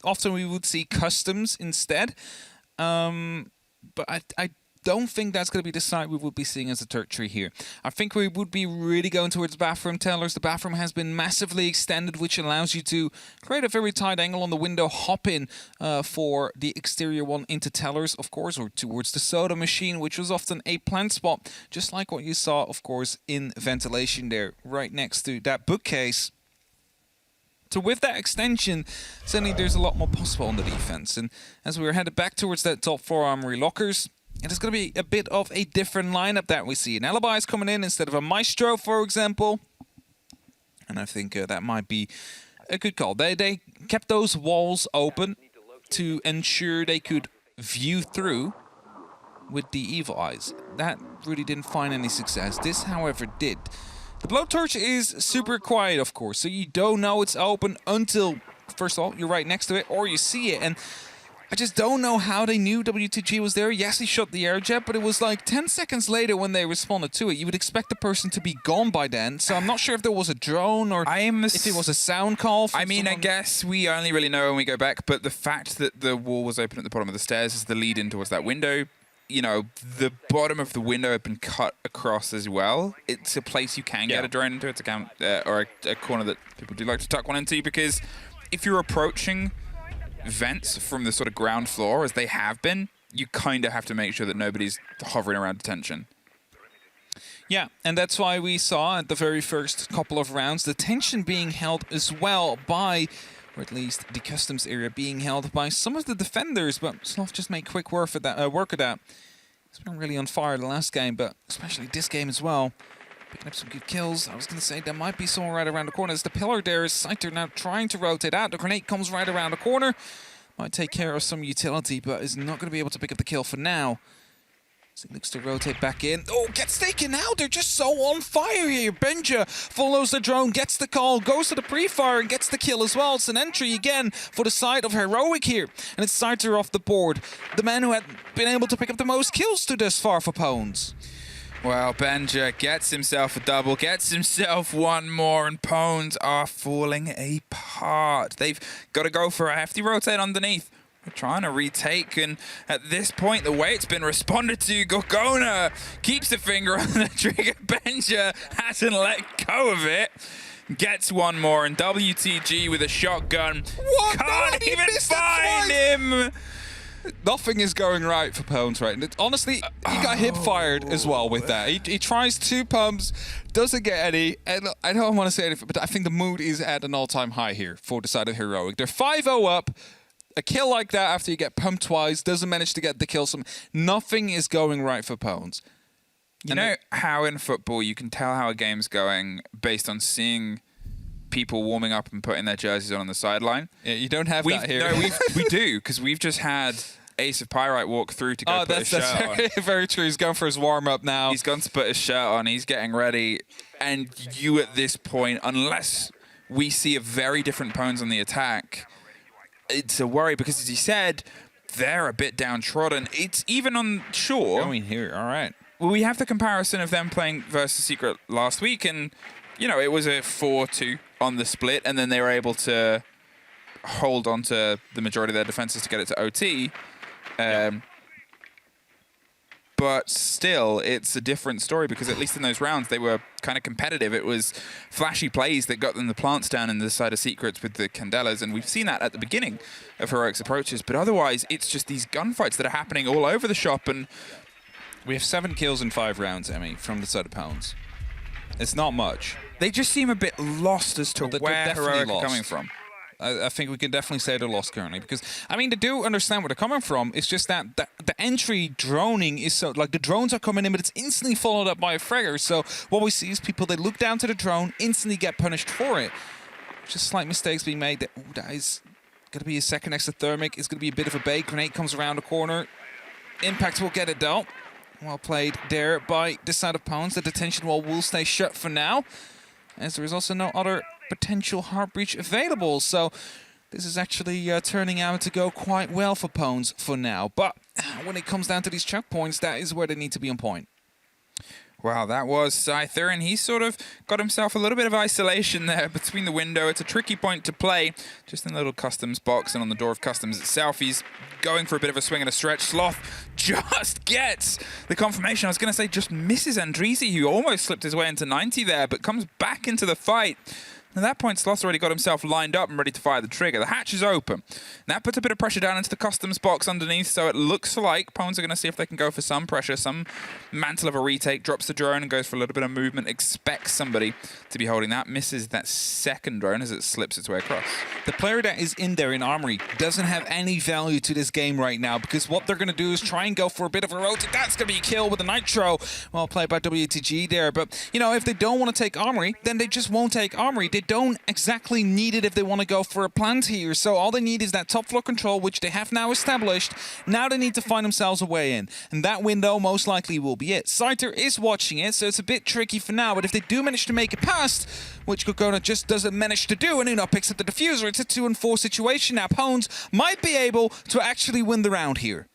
Often we would see customs instead, but I don't think that's going to be the side we would be seeing as a tertiary here. I think we would be really going towards bathroom tellers. The bathroom has been massively extended, which allows you to create a very tight angle on the window, hop in for the exterior one into tellers, of course, or towards the soda machine, which was often a plant spot, just like what you saw, of course, in ventilation there, right next to that bookcase. So with that extension, suddenly there's a lot more possible on the defense. And as we're headed back towards that top 4 armory lockers, it is going to be a bit of a different lineup that we see. An Alibi is coming in instead of a Maestro, for example. And I think that might be a good call. They kept those walls open to ensure they could view through with the evil eyes. That really didn't find any success. This, however, did. The blowtorch is super quiet, of course, so you don't know it's open until, first of all, you're right next to it, or you see it. And I just don't know how they knew WTG was there. Yes, he shot the air jet, but it was like 10 seconds later when they responded to it. You would expect the person to be gone by then, so I'm not sure if there was a drone or if it was a sound call from I someone. guess we only really know when we go back, but the fact that the wall was open at the bottom of the stairs is the lead in towards that window. You know, the bottom of the window had been cut across as well. It's a place you can get a drone into. It's or a corner that people do like to tuck one into, because if you're approaching vents from the sort of ground floor, as they have been, you kind of have to make sure that nobody's hovering around detention. Yeah, and that's why we saw at the very first couple of rounds the tension being held as well by, or at least the customs area being held by some of the defenders, but Sloth just made quick work of that. He's been really on fire the last game, but especially this game as well. Picking up some good kills. I was going to say there might be someone right around the corner. There's the pillar there. Scyther now trying to rotate out. The grenade comes right around the corner. Might take care of some utility, but is not going to be able to pick up the kill for now. So he looks to rotate back in. Oh, gets taken out. They're just so on fire here. Benja follows the drone, gets the call, goes to the pre-fire and gets the kill as well. It's an entry again for the side of Heroic here. And it's Scyther off the board. The man who had been able to pick up the most kills to this far for Pones. Well, Benja gets himself a double, gets himself one more, and Pones are falling apart. They've got to go for a hefty rotate underneath. We're trying to retake, and at this point, the way it's been responded to, Gorgona keeps the finger on the trigger. Benja hasn't let go of it. Gets one more, and WTG with a shotgun. What? Can't No, even find him. Nothing is going right for Pones right now. Honestly, he got hip-fired as well with that. He tries 2 pumps, doesn't get any, and I don't want to say anything, but I think the mood is at an all-time high here for the side of Heroic. They're 5-0 up. A kill like that after you get pumped twice, doesn't manage to get the kill. Nothing is going right for Pones. You know how in football you can tell how a game's going based on seeing people warming up and putting their jerseys on the sideline? Yeah, you don't have that here. No, we do, because we've just had Ace of Pyrite walk through to go put his shirt on. That's very true. He's going for his warm-up now. He's gone to put his shirt on. He's getting ready. And you at this point, unless we see a very different Pones on the attack, it's a worry, because as he said, they're a bit downtrodden. It's even on shore. Going here, all right. Well, we have the comparison of them playing versus Secret last week, and, you know, it was a 4-2 on the split, and then they were able to hold on to the majority of their defenses to get it to OT. But still, it's a different story, because at least in those rounds, they were kind of competitive. It was flashy plays that got them the plants down in the side of Secrets with the Candelas, and we've seen that at the beginning of Heroic's approaches. But otherwise, it's just these gunfights that are happening all over the shop, and we have 7 kills in 5 rounds, Emmy, from the side of Pones. It's not much. They just seem a bit lost as to where Heroic are coming from. I think we can definitely say they're lost currently, because I mean they do understand where they're coming from. It's just that the entry droning is so, like, the drones are coming in, but it's instantly followed up by a fragger. So what we see is people, they look down to the drone, instantly get punished for it. Just slight mistakes being made. That is going to be a second next to Thermic. It's going to be a bit of a bait. Grenade comes around the corner. Impact will get it though. Well played there by this side of Pounds. The detention wall will stay shut for now, as there is also no other potential hard breach available. So this is actually turning out to go quite well for Pones for now. But when it comes down to these choke points, that is where they need to be on point. Wow, that was Scyther, and he sort of got himself a little bit of isolation there between the window. It's a tricky point to play, just in the little customs box and on the door of customs itself. He's going for a bit of a swing and a stretch. Sloth just gets the confirmation. I was going to say just misses Andrisi, who almost slipped his way into 90 there, but comes back into the fight. At that point, Sloth's already got himself lined up and ready to fire the trigger. The hatch is open. That puts a bit of pressure down into the customs box underneath, so it looks like Pones are going to see if they can go for some pressure, some mantle of a retake, drops the drone and goes for a little bit of movement, expects somebody to be holding that, misses that second drone as it slips its way across. The player that is in there in Armory doesn't have any value to this game right now, because what they're going to do is try and go for a bit of a rotate. That's going to be a kill with the Nitro. Well played by WTG there, but, you know, if they don't want to take Armory, then they just won't take Armory. They don't exactly need it if they want to go for a plant here. So all they need is that top floor control, which they have now established. Now they need to find themselves a way in, and that window most likely will be it. Scyther is watching it, so it's a bit tricky for now, but if they do manage to make it past, which Kokona just doesn't manage to do, and Uno picks up the diffuser, it's a 2-4 situation now. Pones might be able to actually win the round here.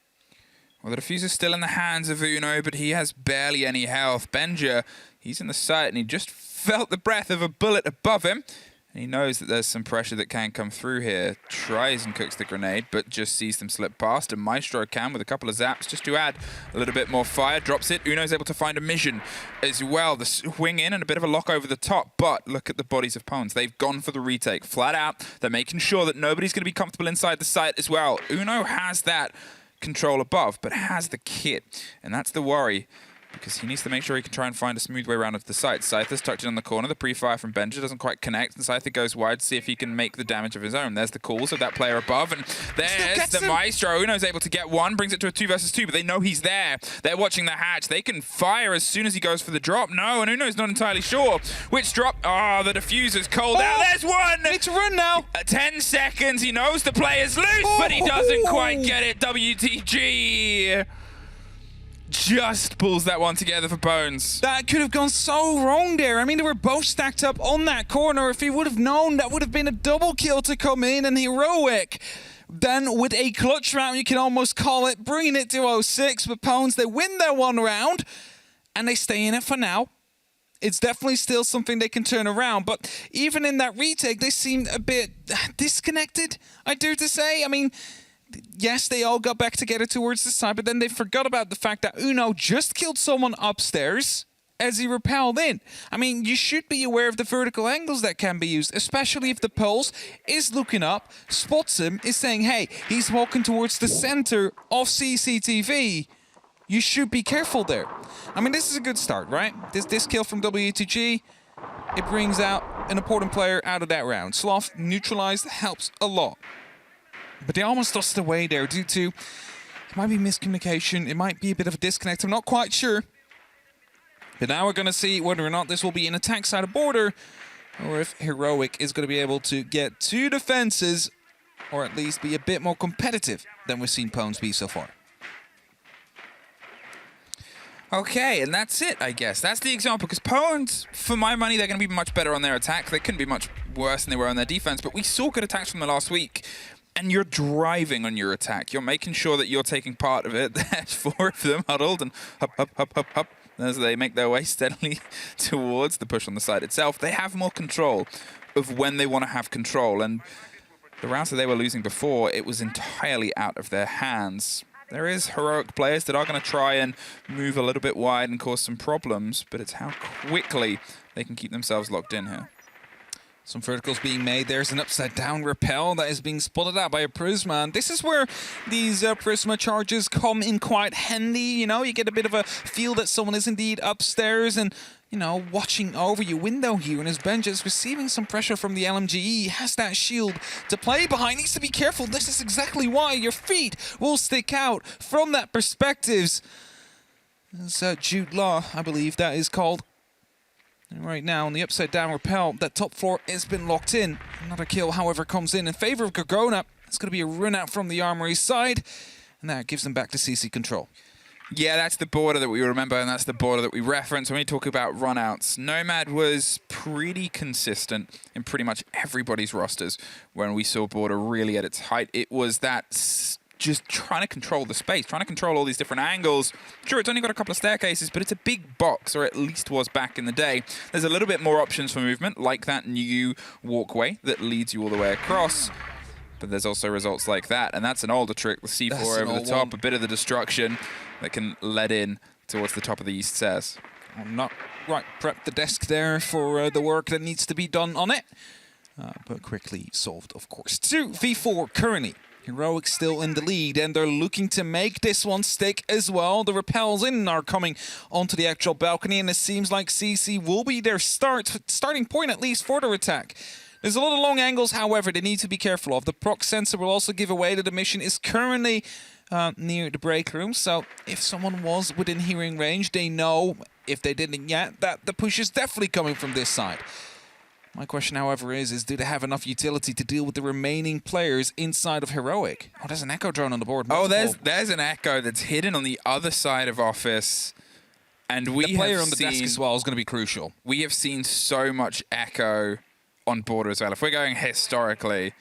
Well, the diffuser's still in the hands of Uno, but he has barely any health. Benja, he's in the sight, and he just felt the breath of a bullet above him. And he knows that there's some pressure that can come through here. Tries and cooks the grenade, but just sees them slip past. And Maestro can, with a couple of zaps, just to add a little bit more fire. Drops it. Uno's able to find a mission as well. The swing in and a bit of a lock over the top. But look at the bodies of Pones. They've gone for the retake. Flat out. They're making sure that nobody's going to be comfortable inside the site as well. Uno has that control above, but has the kit. And that's the worry, because he needs to make sure he can try and find a smooth way around of the site. Scyther's tucked in on the corner. The pre-fire from Benja doesn't quite connect, and Scyther goes wide to see if he can make the damage of his own. There's the calls of that player above, and there's the Maestro. Uno's able to get one, brings it to a 2 versus 2, but they know he's there. They're watching the hatch. They can fire as soon as he goes for the drop. No, and Uno's not entirely sure which drop. Oh, the diffuser's cold out. There's one! Need to run now. 10 seconds. He knows the player's loose, but he doesn't quite get it. WTG just pulls that one together for Bones. That could have gone so wrong there. I mean, they were both stacked up on that corner. If he would have known, that would have been a double kill to come in, and Heroic then with a clutch round, you can almost call it, bringing it to 06. But Pones, they win their one round, and they stay in it for now. It's definitely still something they can turn around, but even in that retake, they seemed a bit disconnected, I dare to say. I mean, yes, they all got back together towards the side, but then they forgot about the fact that Uno just killed someone upstairs as he rappelled in. I mean, you should be aware of the vertical angles that can be used, especially if the pulse is looking up, spots him, is saying, hey, he's walking towards the center of CCTV. You should be careful there. I mean, this is a good start, right? This kill from WTG, it brings out an important player out of that round. Sloth neutralized, helps a lot. But they almost lost their way there due to, it might be miscommunication, it might be a bit of a disconnect, I'm not quite sure. But now we're going to see whether or not this will be an attack side of border, or if Heroic is going to be able to get 2 defenses, or at least be a bit more competitive than we've seen Pones be so far. Okay, and that's it, I guess. That's the example, because Pones, for my money, they're going to be much better on their attack. They couldn't be much worse than they were on their defense, but we saw good attacks from them last week. And you're driving on your attack. You're making sure that you're taking part of it. There's 4 of them huddled and hop, hop, hop, hop, hop. As they make their way steadily towards the push on the side itself. They have more control of when they want to have control. And the rounds that they were losing before, it was entirely out of their hands. There is heroic players that are going to try and move a little bit wide and cause some problems. But it's how quickly they can keep themselves locked in here. Some verticals being made. There's an upside down rappel that is being spotted out by a Prisma. And this is where these Prisma charges come in quite handy. You know, you get a bit of a feel that someone is indeed upstairs, and you know, watching over your window here, and as Benja is receiving some pressure from the LMGE, has that shield to play behind, needs to be careful. This is exactly why your feet will stick out from that perspective. It's Jude Law, I believe that is called. And right now, on the upside down rappel, that top floor has been locked in. Another kill, however, comes in favor of Gorgona. It's going to be a run out from the Armory side, and that gives them back to CC control. Yeah, that's the border that we remember, and that's the border that we reference when we talk about runouts. Nomad was pretty consistent in pretty much everybody's rosters when we saw border really at its height. It was that just trying to control the space, trying to control all these different angles. Sure, it's only got a couple of staircases, but it's a big box, or at least was back in the day. There's a little bit more options for movement, like that new walkway that leads you all the way across. But there's also results like that, and that's an older trick, the C4 over the top, a bit of the destruction that can lead in towards the top of the east stairs. I'm not right, prep the desk there for the work that needs to be done on it. But quickly solved, of course. 2v4 currently. Heroic still in the lead, and they're looking to make this one stick as well. The repels in are coming onto the actual balcony, and it seems like CC will be their starting point, at least for their attack. There's a lot of long angles, however, they need to be careful of. The proc sensor will also give away that the mission is currently near the break room, so if someone was within hearing range, they know, if they didn't yet, that the push is definitely coming from this side. My question, however, is do they have enough utility to deal with the remaining players inside of Heroic? Oh, there's an Echo drone on the board. Oh, there's an Echo that's hidden on the other side of Office. And the player on the desk as well is going to be crucial. We have seen so much Echo on border as well. If we're going historically,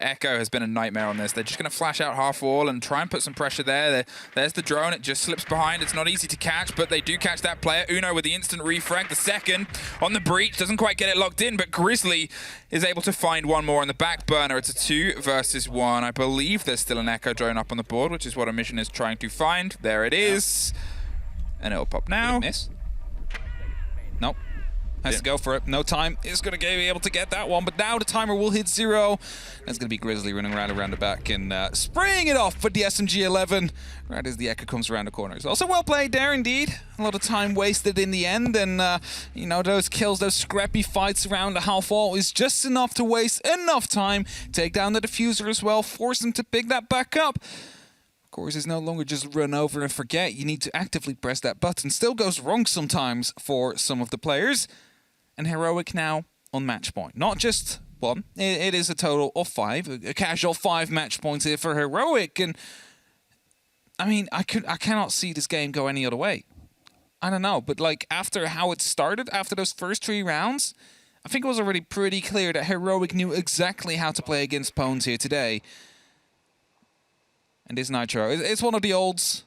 Echo has been a nightmare on this. They're just going to flash out half wall and try and put some pressure there. There's the drone. It just slips behind. It's not easy to catch, but they do catch that player. Uno with the instant refrag. The second on the breach. Doesn't quite get it locked in, but Grizzly is able to find one more on the back burner. It's a 2 versus 1. I believe there's still an Echo drone up on the board, which is what a mission is trying to find. There it is. And it'll pop now. Miss. Nope. Has to go for it. No time. Is going to be able to get that one, but now the timer will hit 0. That's going to be Grizzly running around the back and spraying it off for the SMG-11 right as the Echo comes around the corners. Also well played there, indeed. A lot of time wasted in the end, and you know, those kills, those scrappy fights around the half wall is just enough to waste enough time. Take down the diffuser as well, force them to pick that back up. Of course, it's no longer just run over and forget. You need to actively press that button. Still goes wrong sometimes for some of the players. And Heroic now on match point. Not just one, it is a total of 5, a casual 5 match points here for Heroic. And I mean, I cannot see this game go any other way. I don't know, but like after how it started, after those first 3 rounds, I think it was already pretty clear that Heroic knew exactly how to play against Pwns here today. And this Nitro, it's one of the olds.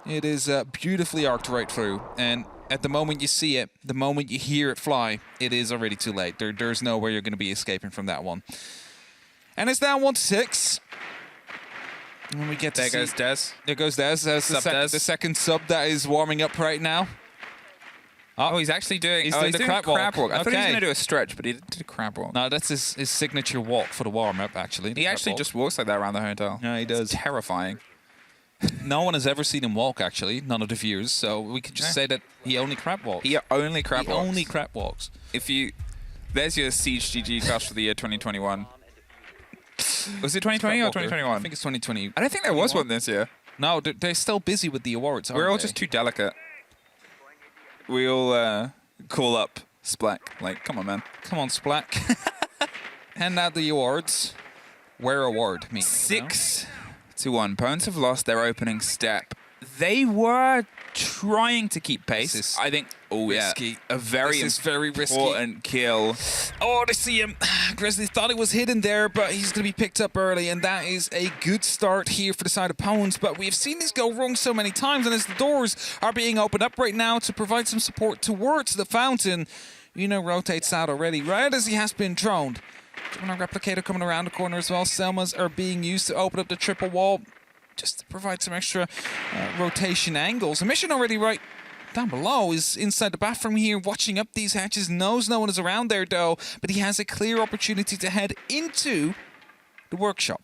It is beautifully arced right through, and at the moment you see it, the moment you hear it fly, it is already too late. There's no way you're going to be escaping from that one. And it's now 1-6. And we get to there goes Des. There goes Des. There's the second sub that is warming up right now. Oh, he's actually doing. He's doing the crab walk. I thought he was going to do a stretch, but he did a crab walk. No, that's his signature walk for the warm up. Actually, he actually just walks like that around the hotel. Yeah, he does. It's terrifying. No one has ever seen him walk, actually. None of the viewers. So we can just say that he only crab walks. He only crab walks. He only crab walks. There's your Siege GG class for the year 2021. Was it 2020 or 2021? I think it's 2020. I don't think there was one this year. No, they're still busy with the awards. We're all just too delicate. We all call up Splack. Like, come on, man. Come on, Splack. Hand out the awards. Where award means 6-1. Pwns have lost their opening step. They were trying to keep pace. I think. Oh risky. Yeah, a very important kill. Oh, they see him. Grizzly thought it was hidden there, but he's going to be picked up early, and that is a good start here for the side of Pwns. But we've seen this go wrong so many times, and as the doors are being opened up right now to provide some support towards the fountain, Uno rotates out already, right as he has been droned. Gemini Replicator coming around the corner as well. Selmas are being used to open up the triple wall, just to provide some extra rotation angles. The mission already right down below is inside the bathroom here, watching up these hatches. Knows no one is around there, though, but he has a clear opportunity to head into the workshop.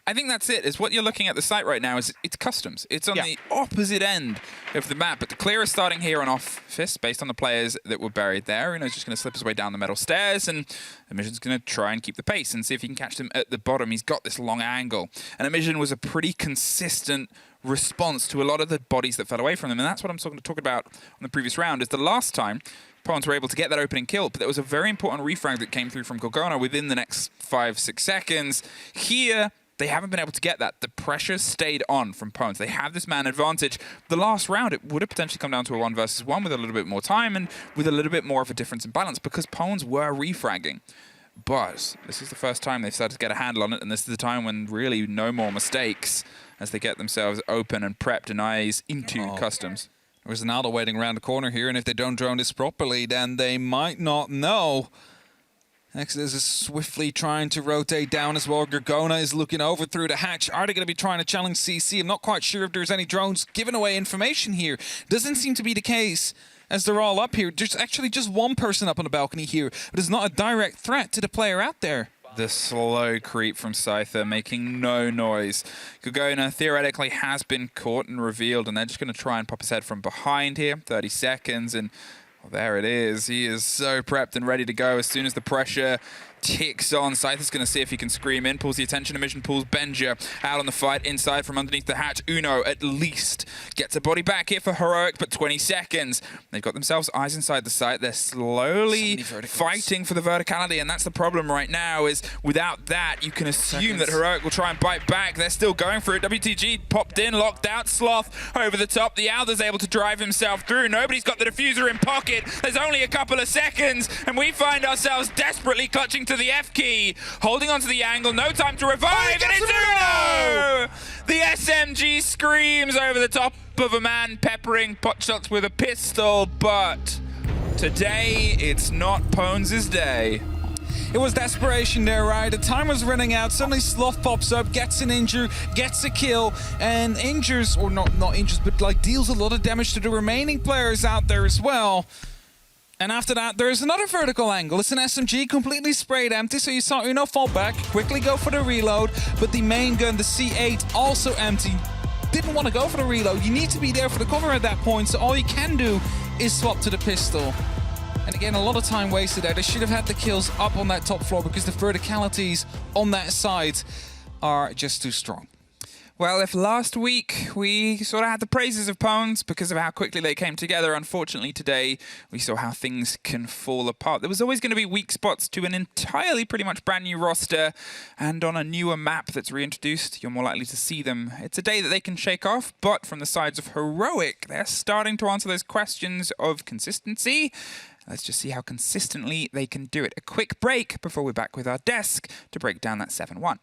I think that's it. Is what you're looking at the site right now is it's customs. It's on the opposite end of the map, but the clear is starting here on Office based on the players that were buried there. He's just going to slip his way down the metal stairs, and Emission's going to try and keep the pace and see if he can catch them at the bottom. He's got this long angle, and Emission was a pretty consistent response to a lot of the bodies that fell away from them, and that's what I'm talking about on the previous round. Is the last time opponents were able to get that opening kill, but there was a very important refrag that came through from Gorgona within the next 5-6 seconds. Here, they haven't been able to get that. The pressure stayed on from opponents. They have this man advantage. The last round, it would have potentially come down to a 1 versus 1 with a little bit more time and with a little bit more of a difference in balance because opponents were refragging. But this is the first time they've started to get a handle on it, and this is the time when really no more mistakes as they get themselves open and prepped and eyes into customs. There's an Aldo waiting around the corner here, and if they don't drone this properly, then they might not know. Exodus is swiftly trying to rotate down as well. Gorgona is looking over through the hatch. Are they going to be trying to challenge CC? I'm not quite sure if there's any drones giving away information here. Doesn't seem to be the case as they're all up here. There's actually just one person up on the balcony here, but it's not a direct threat to the player out there. The slow creep from Scyther making no noise. Gorgona theoretically has been caught and revealed, and they're just going to try and pop his head from behind here. 30 seconds, and well, there it is. He is so prepped and ready to go as soon as the pressure ticks on. Scyther's going to see if he can scream in, pulls the attention. Emission pulls Benja out on the fight inside from underneath the hatch. Uno at least gets a body back here for Heroic, but 20 seconds. They've got themselves eyes inside the site. They're slowly fighting for the verticality, and that's the problem right now is without that, you can assume that Heroic will try and bite back. They're still going for it. WTG popped in, locked out. Sloth over the top. The Alder's able to drive himself through. Nobody's got the diffuser in pocket. There's only a couple of seconds, and we find ourselves desperately clutching to the F key, holding onto the angle, no time to revive, and it's Uno! The SMG screams over the top of a man peppering pot shots with a pistol, but today it's not Pones' day. It was desperation there, right? The time was running out. Suddenly Sloth pops up, gets an injure, gets a kill, and injures, or not injures, but like deals a lot of damage to the remaining players out there as well. And after that, there's another vertical angle. It's an SMG completely sprayed empty, so you saw Uno fall back, quickly go for the reload, but the main gun, the C8, also empty. Didn't want to go for the reload. You need to be there for the cover at that point, so all you can do is swap to the pistol. And again, a lot of time wasted there. They should have had the kills up on that top floor because the verticalities on that side are just too strong. Well, if last week we sort of had the praises of Pones because of how quickly they came together, unfortunately today we saw how things can fall apart. There was always going to be weak spots to an entirely pretty much brand new roster, and on a newer map that's reintroduced, you're more likely to see them. It's a day that they can shake off, but from the sides of Heroic, they're starting to answer those questions of consistency. Let's just see how consistently they can do it. A quick break before we're back with our desk to break down that 7-1.